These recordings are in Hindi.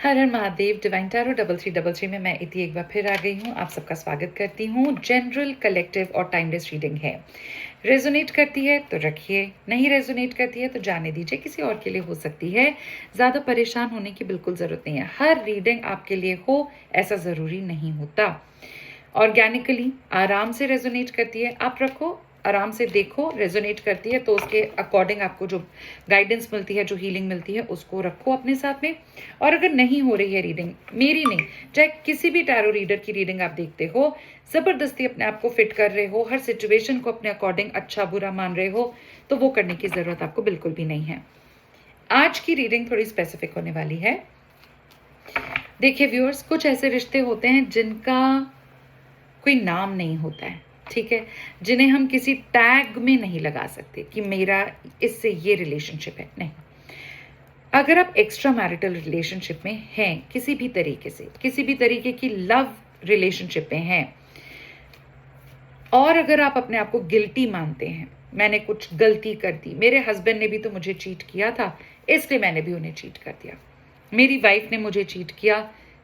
हर हर महादेव। डिवाइन टैरो 3333 में मैं इति एक बार फिर आ गई हूँ। आप सबका स्वागत करती हूँ। जनरल, कलेक्टिव और टाइमलेस रीडिंग है। रेजोनेट करती है तो रखिए, नहीं रेजोनेट करती है तो जाने दीजिए, किसी और के लिए हो सकती है। ज़्यादा परेशान होने की बिल्कुल ज़रूरत नहीं है। हर रीडिंग आपके लिए हो ऐसा ज़रूरी नहीं होता। ऑर्गेनिकली आराम से रेजोनेट करती है, आप रखो, आराम से देखो। रेजोनेट करती है तो उसके अकॉर्डिंग आपको जो गाइडेंस मिलती है, जो हीलिंग मिलती है, उसको रखो अपने साथ में। और अगर नहीं हो रही है रीडिंग, मेरी नहीं, चाहे किसी भी टैरो रीडर की रीडिंग आप देखते हो, ज़बरदस्ती अपने आप को फिट कर रहे हो, हर सिचुएशन को अपने अकॉर्डिंग अच्छा बुरा मान रहे हो, तो वो करने की ज़रूरत आपको बिल्कुल भी नहीं है। आज की रीडिंग थोड़ी स्पेसिफिक होने वाली है। देखिए व्यूअर्स, कुछ ऐसे रिश्ते होते हैं जिनका कोई नाम नहीं होता है, ठीक है, जिन्हें हम किसी टैग में नहीं लगा सकते कि मेरा इससे ये रिलेशनशिप है। नहीं, अगर आप एक्स्ट्रा मैरिटल रिलेशनशिप में हैं, किसी भी तरीके से, किसी भी तरीके की लव रिलेशनशिप में हैं, और अगर आप अपने आप को गिल्टी मानते हैं, मैंने कुछ गलती कर दी, मेरे हस्बैंड ने भी तो मुझे चीट किया था इसलिए मैंने भी उन्हें चीट कर दिया, मेरी वाइफ ने मुझे चीट किया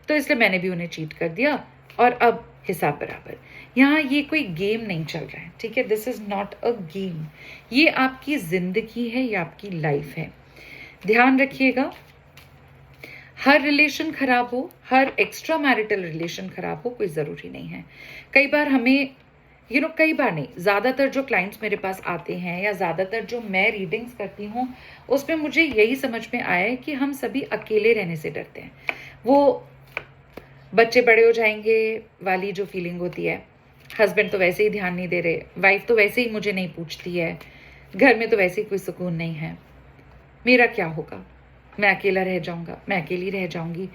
तो इसलिए मैंने भी उन्हें चीट कर दिया, और अब हिसाब बराबर। यहाँ ये कोई गेम नहीं चल रहा है, ठीक है। This is not a game, ये आपकी जिंदगी है, ये आपकी लाइफ है। ध्यान रखिएगा, हर रिलेशन खराब हो, हर एक्स्ट्रा मैरिटल रिलेशन खराब हो, कोई ज़रूरी नहीं है। कई बार हमें कई बार नहीं, ज़्यादातर जो क्लाइंट्स मेरे पास आते हैं या ज़्यादातर जो मैं रीडिंग्स करती हूँ, उसमें मुझे यही समझ में आया है कि हम सभी अकेले रहने से डरते हैं। वो बच्चे बड़े हो जाएंगे वाली जो फीलिंग होती है, हस्बैंड तो वैसे ही ध्यान नहीं दे रहे, वाइफ तो वैसे ही मुझे नहीं पूछती है, घर में तो वैसे ही कोई सुकून नहीं है, मेरा क्या होगा, मैं अकेला रह जाऊंगा, मैं अकेली रह जाऊंगी,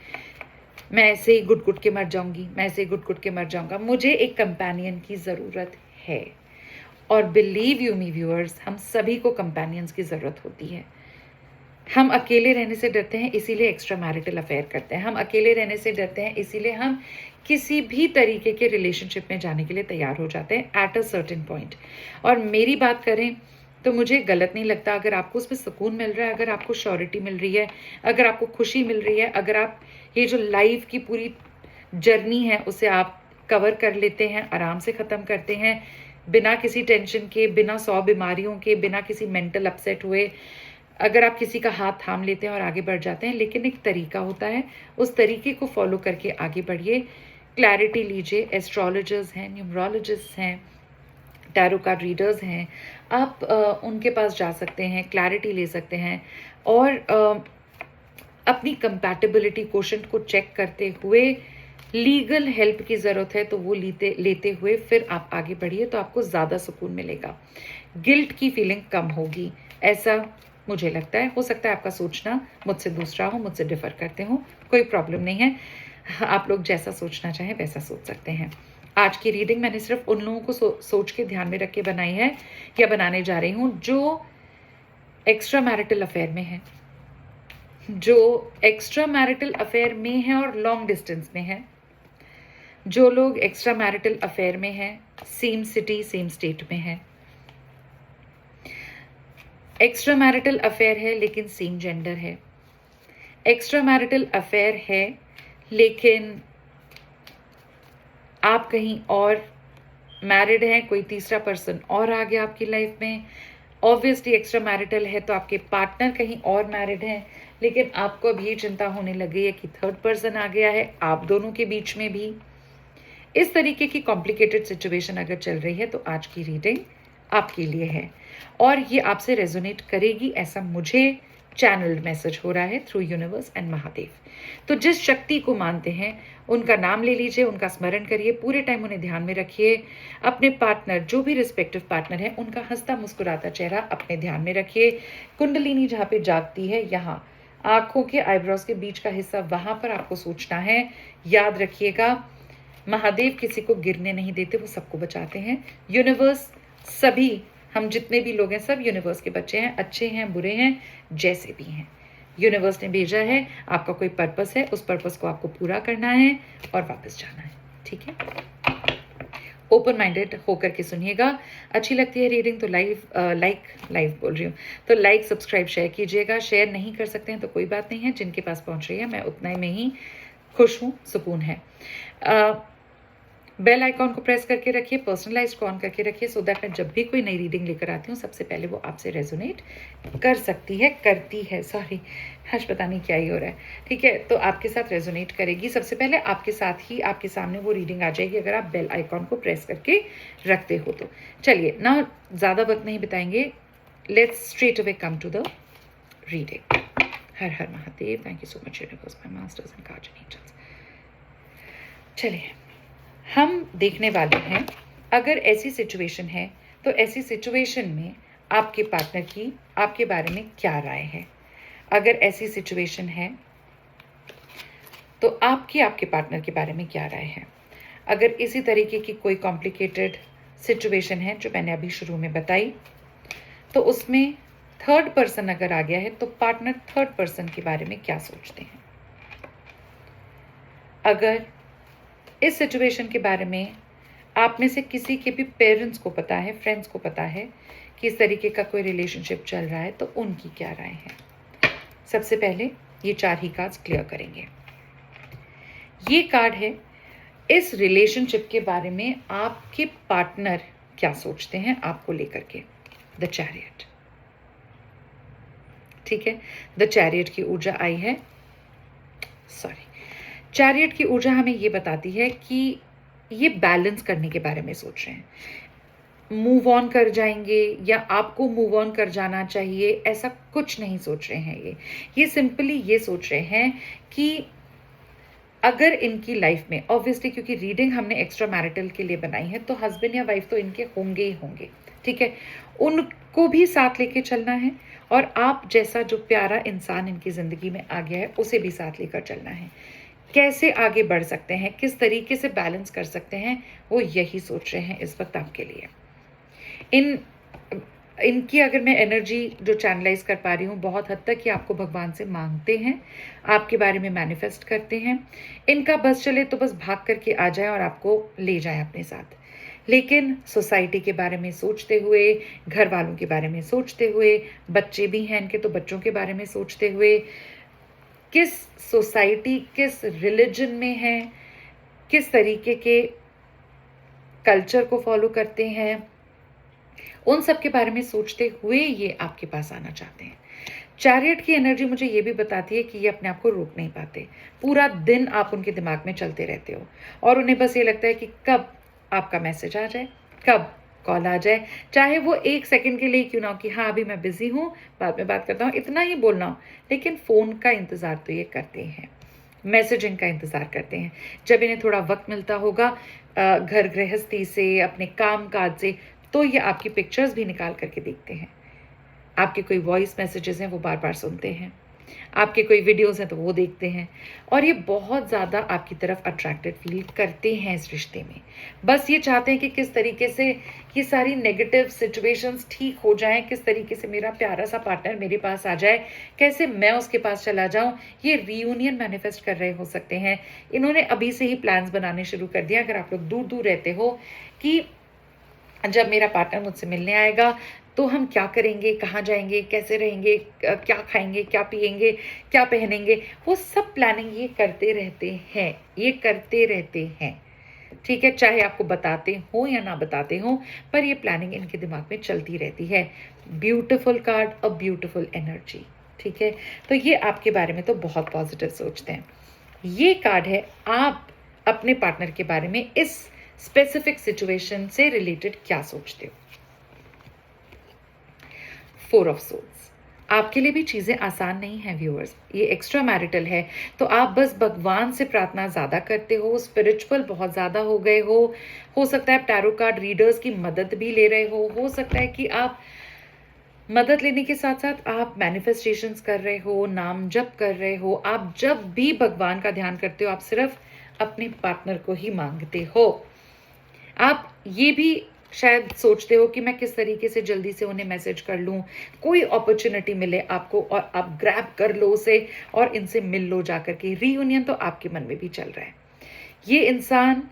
मैं ऐसे ही गुट गुट के मर जाऊंगी, मैं ऐसे ही गुट गुट के मर जाऊंगा, मुझे एक कंपेनियन की ज़रूरत है। और बिलीव यू मी व्यूअर्स, हम सभी को कंपेनियंस की ज़रूरत होती है। हम अकेले रहने से डरते हैं, इसीलिए एक्स्ट्रा मैरिटल अफेयर करते हैं। हम अकेले रहने से डरते हैं, इसीलिए हम किसी भी तरीके के रिलेशनशिप में जाने के लिए तैयार हो जाते हैं एट अ सर्टेन पॉइंट। और मेरी बात करें तो मुझे गलत नहीं लगता अगर आपको उसमें सुकून मिल रहा है, अगर आपको श्योरिटी मिल रही है, अगर आपको खुशी मिल रही है, अगर आप ये जो लाइफ की पूरी जर्नी है उसे आप कवर कर लेते हैं, आराम से ख़त्म करते हैं, बिना किसी टेंशन के, बिना 100 बीमारियों के, बिना किसी मेंटल अपसेट हुए, अगर आप किसी का हाथ थाम लेते हैं और आगे बढ़ जाते हैं। लेकिन एक तरीका होता है, उस तरीके को फॉलो करके आगे बढ़िए, क्लैरिटी लीजिए। एस्ट्रोलॉजर्स हैं, न्यूमरोलॉजिस्ट हैं, टैरो कार्ड रीडर्स हैं, आप उनके पास जा सकते हैं, क्लैरिटी ले सकते हैं, और अपनी कंपैटिबिलिटी क्वोशंट को चेक करते हुए, लीगल हेल्प की ज़रूरत है तो वो लेते हुए फिर आप आगे बढ़िए, तो आपको ज़्यादा सुकून मिलेगा, गिल्ट की फीलिंग कम होगी, ऐसा मुझे लगता है। हो सकता है आपका सोचना मुझसे दूसरा हो, मुझसे डिफर करते हो, कोई प्रॉब्लम नहीं है, आप लोग जैसा सोचना चाहें वैसा सोच सकते हैं। आज की रीडिंग मैंने सिर्फ उन लोगों को सोच के ध्यान में रख के बनाई है या बनाने जा रही हूँ जो एक्स्ट्रा मैरिटल अफेयर में है, जो एक्स्ट्रा मैरिटल अफेयर में है और लॉन्ग डिस्टेंस में है, जो लोग एक्स्ट्रा मैरिटल अफेयर में हैं, सेम सिटी सेम स्टेट में है, एक्स्ट्रा मैरिटल अफेयर है लेकिन सेम जेंडर है, एक्स्ट्रा मैरिटल अफेयर है लेकिन आप कहीं और मैरिड हैं, कोई तीसरा पर्सन और आ गया आपकी लाइफ में। ऑब्वियसली एक्स्ट्रा मैरिटल है तो आपके पार्टनर कहीं और मैरिड हैं, लेकिन आपको अब ये चिंता होने लगी है कि थर्ड पर्सन आ गया है आप दोनों के बीच में भी। इस तरीके की कॉम्प्लिकेटेड सिचुएशन अगर चल रही है तो आज की रीडिंग आपके लिए है, और ये आपसे रेजोनेट करेगी, ऐसा मुझे चैनल्ड मैसेज हो रहा है थ्रू यूनिवर्स एंड महादेव। तो जिस शक्ति को मानते हैं उनका नाम ले लीजिए, उनका स्मरण करिए, पूरे टाइम उन्हें ध्यान में रखिए। अपने पार्टनर, जो भी रिस्पेक्टिव पार्टनर है, उनका हंसता मुस्कुराता चेहरा अपने ध्यान में रखिए। कुंडलिनी जहाँ पे जागती है, यहाँ आंखों के आईब्रोज के बीच का हिस्सा, वहां पर आपको सोचना है। याद रखिएगा, महादेव किसी को गिरने नहीं देते, वो सबको बचाते हैं। यूनिवर्स, सभी हम जितने भी लोग हैं सब यूनिवर्स के बच्चे हैं, अच्छे हैं बुरे हैं जैसे भी हैं, यूनिवर्स ने भेजा है, आपका कोई पर्पस है, उस पर्पस को आपको पूरा करना है और वापस जाना है, ठीक है। ओपन माइंडेड होकर के सुनिएगा। अच्छी लगती है रीडिंग तो लाइव बोल रही हूँ, तो लाइक सब्सक्राइब शेयर कीजिएगा। शेयर नहीं कर सकते हैं तो कोई बात नहीं है, जिनके पास पहुँच रही है मैं उतना में ही खुश हूँ, सुकून है। बेल आइकॉन को प्रेस करके रखिए, पर्सनलाइज्ड को ऑन करके रखिए, सो दैट मैं जब भी कोई नई रीडिंग लेकर आती हूँ सबसे पहले वो आपसे रेजोनेट करती है सॉरी हर्ष, पता नहीं क्या ही हो रहा है, ठीक है। तो आपके साथ रेजोनेट करेगी सबसे पहले, आपके साथ ही आपके सामने वो रीडिंग आ जाएगी अगर आप बेल आइकॉन को प्रेस करके रखते हो तो। चलिए ना ज़्यादा वक्त नहीं बिताएंगे, let's straight away come to the reading. Har Har Mahadev, thank you so much universe, my masters and guardian angels. चलिए हम देखने वाले हैं, अगर ऐसी सिचुएशन है तो ऐसी सिचुएशन में आपके पार्टनर की आपके बारे में क्या राय है। अगर ऐसी सिचुएशन है तो आपके पार्टनर के बारे में क्या राय है। अगर इसी तरीके की कोई कॉम्प्लिकेटेड सिचुएशन है जो मैंने अभी शुरू में बताई, तो उसमें थर्ड पर्सन अगर आ गया है तो पार्टनर थर्ड पर्सन के बारे में क्या सोचते हैं। अगर इस सिचुएशन के बारे में आप में से किसी के भी पेरेंट्स को पता है, फ्रेंड्स को पता है कि इस तरीके का कोई रिलेशनशिप चल रहा है, तो उनकी क्या राय है। सबसे पहले ये 4 ही कार्ड्स क्लियर करेंगे। ये कार्ड है इस रिलेशनशिप के बारे में आपके पार्टनर क्या सोचते हैं आपको लेकर के, द चैरियट। ठीक है, द चैरियट की ऊर्जा आई है, सॉरी, चैरियट की ऊर्जा हमें ये बताती है कि ये बैलेंस करने के बारे में सोच रहे हैं, मूव ऑन कर जाएंगे या आपको मूव ऑन कर जाना चाहिए, ऐसा कुछ नहीं सोच रहे हैं। ये सिंपली ये सोच रहे हैं कि अगर इनकी लाइफ में, ऑब्वियसली क्योंकि रीडिंग हमने एक्स्ट्रा मैरिटल के लिए बनाई है, तो हस्बैंड या वाइफ तो इनके होंगे ही होंगे, ठीक है, उनको भी साथ लेके चलना है और आप जैसा जो प्यारा इंसान इनकी ज़िंदगी में आ गया है उसे भी साथ लेकर चलना है। कैसे आगे बढ़ सकते हैं, किस तरीके से बैलेंस कर सकते हैं, वो यही सोच रहे हैं इस वक्त आपके लिए। इनकी अगर मैं एनर्जी जो चैनलाइज कर पा रही हूँ, बहुत हद तक ये आपको भगवान से मांगते हैं, आपके बारे में मैनिफेस्ट करते हैं। इनका बस चले तो बस भाग करके आ जाए और आपको ले जाए अपने साथ, लेकिन सोसाइटी के बारे में सोचते हुए, घर वालों के बारे में सोचते हुए, बच्चे भी हैं इनके तो बच्चों के बारे में सोचते हुए, किस सोसाइटी, किस रिलीजन में हैं, किस तरीके के कल्चर को फॉलो करते हैं, उन सब के बारे में सोचते हुए ये आपके पास आना चाहते हैं। चैरियट की एनर्जी मुझे ये भी बताती है कि ये अपने आप को रोक नहीं पाते, पूरा दिन आप उनके दिमाग में चलते रहते हो और उन्हें बस ये लगता है कि कब आपका मैसेज आ जाए, कब कॉल आ जाए, चाहे वो 1 सेकंड के लिए क्यों ना हो कि हाँ अभी मैं बिजी हूँ, बाद में बात करता हूँ, इतना ही बोलना हो, लेकिन फ़ोन का इंतज़ार तो ये करते हैं, मैसेजिंग का इंतज़ार करते हैं। जब इन्हें थोड़ा वक्त मिलता होगा घर गृहस्थी से, अपने काम काज से, तो ये आपकी पिक्चर्स भी निकाल करके देखते हैं, आपके कोई वॉइस मैसेजेस हैं वो बार बार सुनते हैं, आपके कोई वीडियोस हैं तो वो देखते हैं, और ये बहुत ज़्यादा आपकी तरफ अट्रैक्टेड फील करते हैं इस रिश्ते में। बस ये चाहते हैं कि किस तरीके से ये सारी नेगेटिव सिचुएशंस ठीक हो जाएं, किस तरीके से मेरा प्यारा सा पार्टनर मेरे पास आ जाए, कैसे मैं उसके पास चला जाऊं। ये रीयूनियन मैनिफेस्ट कर रहे हो सकते हैं, इन्होंने अभी से ही प्लान्स बनाने शुरू कर दिया। अगर आप लोग दूर दूर रहते हो कि जब मेरा पार्टनर मुझसे मिलने आएगा तो हम क्या करेंगे, कहाँ जाएंगे, कैसे रहेंगे, क्या खाएंगे, क्या पिएंगे, क्या पहनेंगे, वो सब प्लानिंग ये करते रहते हैं, ठीक है। चाहे आपको बताते हो या ना बताते हो, पर ये प्लानिंग इनके दिमाग में चलती रहती है। Beautiful card, a beautiful energy, ठीक है। तो ये आपके बारे में तो बहुत पॉजिटिव सोचते हैं। ये कार्ड है आप अपने पार्टनर के बारे में इस स्पेसिफिक सिचुएशन से रिलेटेड क्या सोचते हो। 4 ऑफ सोल्स। आपके लिए भी चीज़ें आसान नहीं हैं व्यूअर्स, ये एक्स्ट्रा मैरिटल है, तो आप बस भगवान से प्रार्थना ज़्यादा करते हो, स्पिरिचुअल बहुत ज़्यादा हो गए हो सकता है आप टैरो कार्ड रीडर्स की मदद भी ले रहे हो सकता है कि आप मदद लेने के साथ साथ आप मैनिफेस्टेशंस कर रहे हो, नाम जप कर रहे हो। आप जब भी भगवान का ध्यान करते हो आप सिर्फ अपने पार्टनर को ही मांगते हो। आप ये भी शायद सोचते हो कि मैं किस तरीके से जल्दी से उन्हें मैसेज कर लूं, कोई अपॉर्चुनिटी मिले आपको और आप ग्रैब कर लो उसे और इनसे मिल लो जाकर के। रीयूनियन तो आपके मन में भी चल रहा है। ये इंसान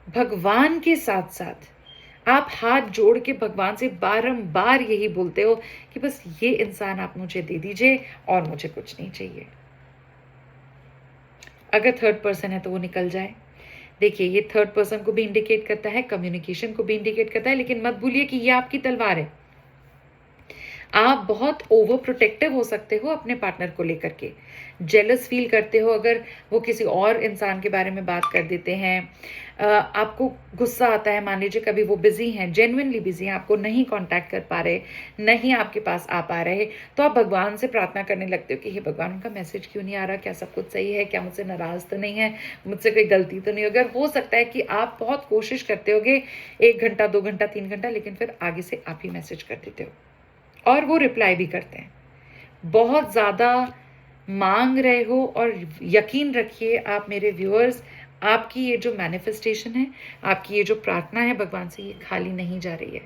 भगवान के साथ साथ आप हाथ जोड़ के भगवान से बारंबार यही बोलते हो कि बस ये इंसान आप मुझे दे दीजिए और मुझे कुछ नहीं चाहिए। अगर थर्ड पर्सन है तो वो निकल जाए। देखिए, ये थर्ड पर्सन को भी इंडिकेट करता है, कम्युनिकेशन को भी इंडिकेट करता है, लेकिन मत भूलिए कि ये आपकी तलवार है। आप बहुत ओवर प्रोटेक्टिव हो सकते हो अपने पार्टनर को लेकर के, जेलस फील करते हो अगर वो किसी और इंसान के बारे में बात कर देते हैं। आपको गुस्सा आता है, मान लीजिए कभी वो बिजी हैं, जेन्युइनली बिजी हैं, आपको नहीं कांटेक्ट कर पा रहे, नहीं आपके पास आ पा रहे, तो आप भगवान से प्रार्थना करने लगते हो कि हे भगवान, उनका मैसेज क्यों नहीं आ रहा, क्या सब कुछ सही है, क्या मुझसे नाराज तो नहीं है, मुझसे कोई गलती तो नहीं। अगर हो सकता है कि आप बहुत कोशिश करते होगे 1 घंटा, 2 घंटा, 3 घंटा, लेकिन फिर आगे से आप ही मैसेज कर देते हो और वो रिप्लाई भी करते हैं। बहुत ज़्यादा मांग रहे हो, और यकीन रखिए आप मेरे व्यूअर्स, आपकी ये जो मैनिफेस्टेशन है, आपकी ये जो प्रार्थना है भगवान से, ये खाली नहीं जा रही है,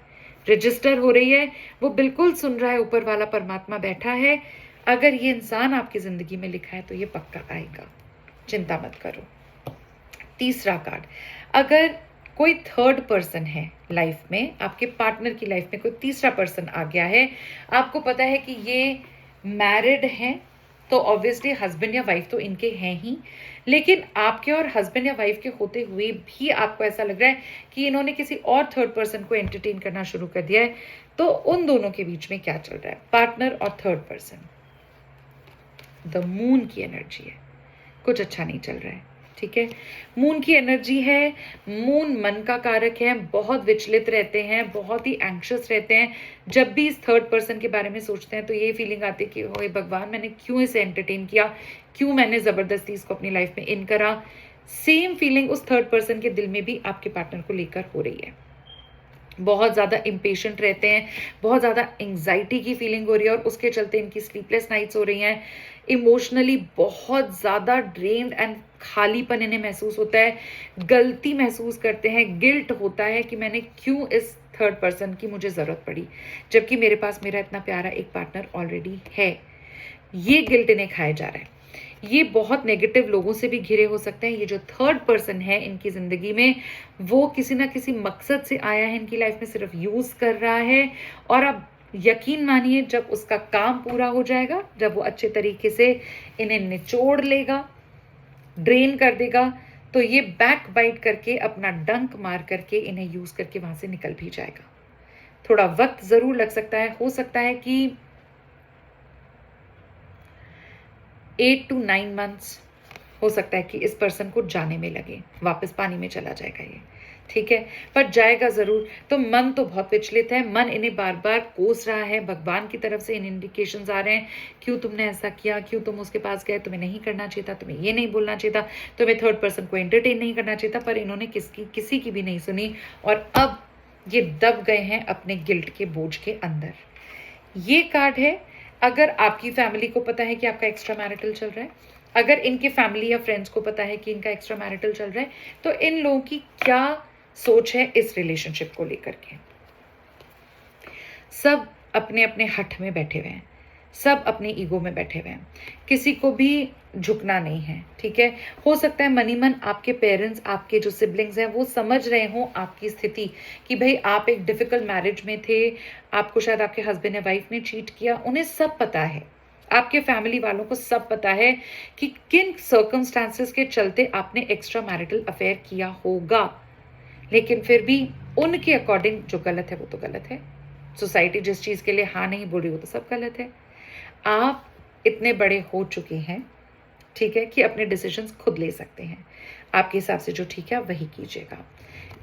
रजिस्टर हो रही है। वो बिल्कुल सुन रहा है, ऊपर वाला परमात्मा बैठा है। अगर ये इंसान आपकी जिंदगी में लिखा है तो ये पक्का आएगा, चिंता मत करो। तीसरा कार्ड, अगर कोई थर्ड पर्सन है लाइफ में, आपके पार्टनर की लाइफ में कोई तीसरा पर्सन आ गया है, आपको पता है कि ये मैरिड हैं, तो ऑब्वियसली हस्बैंड या वाइफ तो इनके हैं ही, लेकिन आपके और हस्बैंड या वाइफ के होते हुए भी आपको ऐसा लग रहा है कि इन्होंने किसी और थर्ड पर्सन को एंटरटेन करना शुरू कर दिया है, तो उन दोनों के बीच में क्या चल रहा है, पार्टनर और थर्ड पर्सन। द मून की एनर्जी है, कुछ अच्छा नहीं चल रहा है, ठीक है। मून की एनर्जी है, मून मन का कारक है, बहुत विचलित रहते हैं, बहुत ही एंग्शियस रहते हैं। जब भी इस थर्ड पर्सन के बारे में सोचते हैं तो ये फीलिंग आती है कि ओए भगवान, मैंने क्यों इसे एंटरटेन किया, क्यों मैंने जबरदस्ती इसको अपनी लाइफ में इन करा। सेम फीलिंग उस थर्ड पर्सन के दिल में भी आपके पार्टनर को लेकर हो रही है। बहुत ज़्यादा इम्पेशेंट रहते हैं, बहुत ज़्यादा एंग्जाइटी की फीलिंग हो रही है, और उसके चलते इनकी स्लीपलेस नाइट्स हो रही हैं। इमोशनली बहुत ज़्यादा ड्रेन्ड एंड खालीपन इन्हें महसूस होता है, गलती महसूस करते हैं, गिल्ट होता है कि मैंने क्यों इस थर्ड पर्सन की मुझे ज़रूरत पड़ी, जबकि मेरे पास मेरा इतना प्यारा एक पार्टनर ऑलरेडी है। ये गिल्ट इन्हें खाया जा रहा है। ये बहुत नेगेटिव लोगों से भी घिरे हो सकते हैं। ये जो थर्ड पर्सन है इनकी जिंदगी में, वो किसी ना किसी मकसद से आया है इनकी लाइफ में, सिर्फ यूज कर रहा है, और अब यकीन मानिए जब उसका काम पूरा हो जाएगा, जब वो अच्छे तरीके से इन्हें निचोड़ लेगा, ड्रेन कर देगा, तो ये बैक बाइट करके, अपना डंक मार करके, इन्हें यूज करके वहां से निकल भी जाएगा। थोड़ा वक्त जरूर लग सकता है, हो सकता है कि 8 to 9 months हो सकता है कि इस पर्सन को जाने में लगे, वापस पानी में चला जाएगा ये, ठीक है, पर जाएगा जरूर। तो मन तो बहुत विचलित है, मन इन्हें बार बार कोस रहा है, भगवान की तरफ से इन इंडिकेशंस आ रहे हैं, क्यों तुमने ऐसा किया, क्यों तुम उसके पास गए, तुम्हें नहीं करना चाहिए था, तुम्हें ये नहीं बोलना चाहिए था, तुम्हें थर्ड पर्सन को एंटरटेन नहीं करना चाहिए था, पर इन्होंने किसी की भी नहीं सुनी, और अब ये दब गए हैं अपने गिल्ट के बोझ के अंदर। ये कार्ड है, अगर आपकी फैमिली को पता है कि आपका एक्स्ट्रा मैरिटल चल रहा है, अगर इनके फैमिली या फ्रेंड्स को पता है कि इनका एक्स्ट्रा मैरिटल चल रहा है, तो इन लोगों की क्या सोच है इस रिलेशनशिप को लेकर के। सब अपने अपने हठ में बैठे हुए हैं, सब अपने ईगो में बैठे हुए हैं, किसी को भी झुकना नहीं है, ठीक है। हो सकता है मनी मन आपके पेरेंट्स, आपके जो सिबलिंग्स हैं, वो समझ रहे हों आपकी स्थिति कि भाई आप एक डिफिकल्ट मैरिज में थे, आपको शायद आपके हस्बैंड या वाइफ ने चीट किया, उन्हें सब पता है, आपके फैमिली वालों को सब पता है कि किन सर्कमस्टांसेस के चलते आपने एक्स्ट्रा मैरिटल अफेयर किया होगा, लेकिन फिर भी उनके अकॉर्डिंग जो गलत है वो तो गलत है। सोसाइटी जिस चीज के लिए हाँ नहीं बोल रही वो तो सब गलत है। आप इतने बड़े हो चुके हैं, ठीक है, कि अपने डिसीजंस खुद ले सकते हैं, आपके हिसाब से जो ठीक है वही कीजिएगा।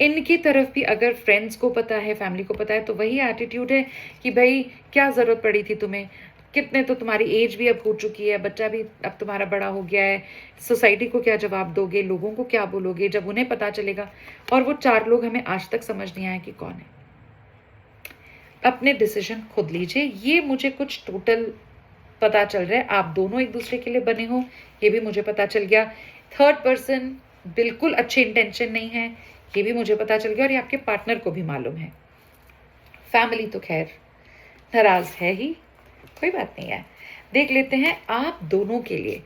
इनकी तरफ भी अगर फ्रेंड्स को पता है, फैमिली को पता है, तो वही एटीट्यूड है कि भाई क्या जरूरत पड़ी थी तुम्हें, कितने, तो तुम्हारी एज भी अब हो चुकी है, बच्चा भी अब तुम्हारा बड़ा हो गया है, सोसाइटी को क्या जवाब दोगे, लोगों को क्या बोलोगे जब उन्हें पता चलेगा। और वो 4 लोग हमें आज तक समझ नहीं आया कि कौन है। अपने डिसीजन खुद लीजिए। ये मुझे कुछ टोटल पता चल रहा है, आप दोनों एक दूसरे के लिए बने हो, ये भी मुझे पता चल गया। थर्ड पर्सन बिल्कुल अच्छे इंटेंशन नहीं है, ये भी मुझे पता चल गया, और ये आपके पार्टनर को भी मालूम है। फैमिली तो खैर नाराज है ही, कोई बात नहीं है। देख लेते हैं आप दोनों के लिए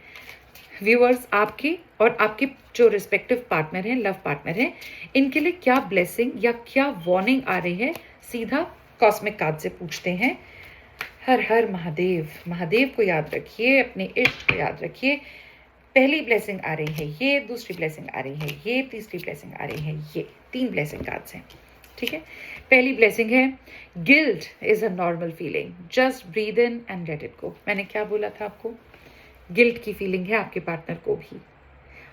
व्यूअर्स, आपके और आपके जो रिस्पेक्टिव पार्टनर हैं, लव पार्टनर हैं, इनके लिए क्या ब्लेसिंग या क्या वार्निंग आ रही है, सीधा कॉस्मिक कार्ड से पूछते हैं। हर हर महादेव, महादेव को याद रखिए, अपने इष्ट को याद रखिए। पहली ब्लेसिंग आ रही है ये, दूसरी ब्लेसिंग आ रही है ये, तीसरी ब्लेसिंग आ रही है ये। 3 ब्लेसिंग कार्ड्स हैं, ठीक है। पहली ब्लेसिंग है, guilt is a normal feeling, just breathe in and let it गो। मैंने क्या बोला था आपको, गिल्ट की फीलिंग है आपके पार्टनर को भी।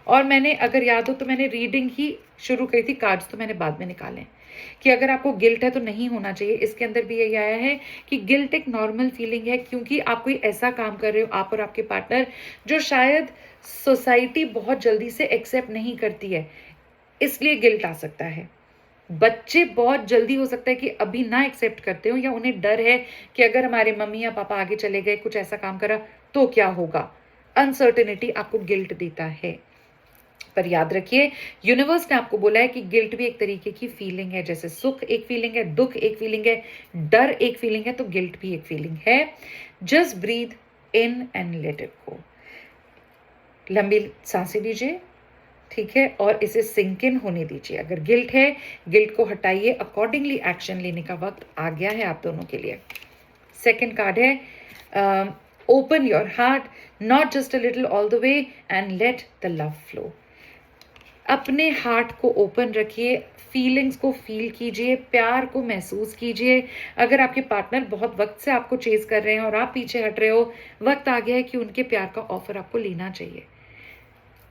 और मैंने, अगर याद हो तो मैंने रीडिंग ही शुरू करी थी, कार्ड्स तो मैंने बाद में निकाले कि अगर आपको गिल्ट है तो नहीं होना चाहिए। इसके अंदर भी यही आया है कि गिल्ट एक नॉर्मल फीलिंग है, क्योंकि आप कोई ऐसा काम कर रहे हो, आप और आपके पार्टनर, जो शायद सोसाइटी बहुत जल्दी से एक्सेप्ट नहीं करती है, इसलिए गिल्ट आ सकता है। बच्चे बहुत जल्दी हो सकता है कि अभी ना एक्सेप्ट करते हो, या उन्हें डर है कि अगर हमारे मम्मी या पापा आगे चले गए, कुछ ऐसा काम करा तो क्या होगा। अनसर्टेनिटी आपको गिल्ट देता है। पर याद रखिए, यूनिवर्स ने आपको बोला है कि गिल्ट भी एक तरीके की फीलिंग है। जैसे सुख एक फीलिंग है, दुख एक फीलिंग है, डर एक फीलिंग है, तो गिल्ट भी एक फीलिंग है। Just breathe in and let it go. लंबी सांसें लीजिए, ठीक है, और इसे सिंक इन होने दीजिए। अगर गिल्ट है, गिल्ट को हटाइए, अकॉर्डिंगली एक्शन लेने का वक्त आ गया है आप दोनों के लिए। सेकेंड कार्ड है, open your heart, not just a little, all the way, and let the love flow. अपने हार्ट को ओपन रखिए, फीलिंग्स को फील कीजिए, प्यार को महसूस कीजिए। अगर आपके पार्टनर बहुत वक्त से आपको चेज कर रहे हैं और आप पीछे हट रहे हो, वक्त आ गया है कि उनके प्यार का ऑफर आपको लेना चाहिए।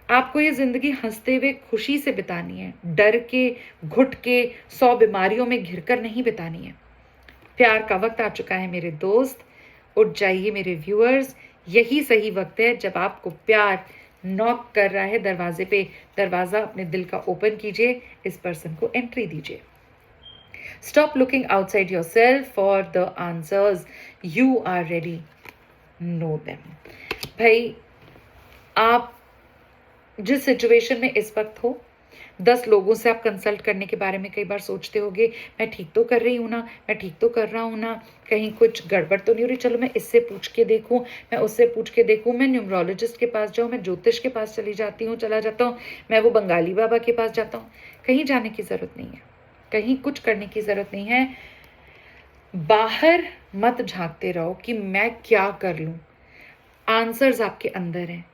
आपको ये जिंदगी हंसते हुए खुशी से बितानी है, डर के, घुट के, 100 बीमारियों में घिरकर नहीं बितानी है। प्यार का वक्त आ चुका है मेरे दोस्त, उठ जाइए मेरे व्यूअर्स। यही सही वक्त है जब आपको प्यार नॉक कर रहा है दरवाजे पे। दरवाजा अपने दिल का ओपन कीजिए, इस पर्सन को एंट्री दीजिए। Stop looking outside yourself for the answers, you are ready, know them. भाई, आप जिस सिचुएशन में इस वक्त हो, 10 लोगों से आप कंसल्ट करने के बारे में कई बार सोचते होगे, मैं ठीक तो कर रही हूँ ना, मैं ठीक तो कर रहा हूँ ना, कहीं कुछ गड़बड़ तो नहीं हो रही, चलो मैं इससे पूछ के देखूँ, मैं उससे पूछ के देखूँ, मैं न्यूमरोलॉजिस्ट के पास जाऊँ, मैं ज्योतिष के पास चला जाता हूँ, मैं वो बंगाली बाबा के पास जाता हूँ। कहीं जाने की ज़रूरत नहीं है, कहीं कुछ करने की ज़रूरत नहीं है। बाहर मत झांकते रहो कि मैं क्या कर लूँ, आंसर्स आपके अंदर हैं।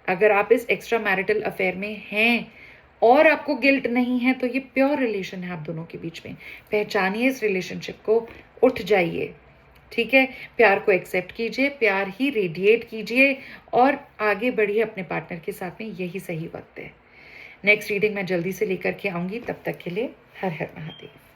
अगर आप इस एक्स्ट्रा मैरिटल अफेयर में हैं और आपको गिल्ट नहीं है, तो ये प्योर रिलेशन है आप दोनों के बीच में। पहचानिए इस रिलेशनशिप को, उठ जाइए, ठीक है। प्यार को एक्सेप्ट कीजिए, प्यार ही रेडिएट कीजिए और आगे बढ़िए अपने पार्टनर के साथ में। यही सही वक्त है। नेक्स्ट रीडिंग मैं जल्दी से लेकर के आऊंगी, तब तक के लिए हर हर महादेव।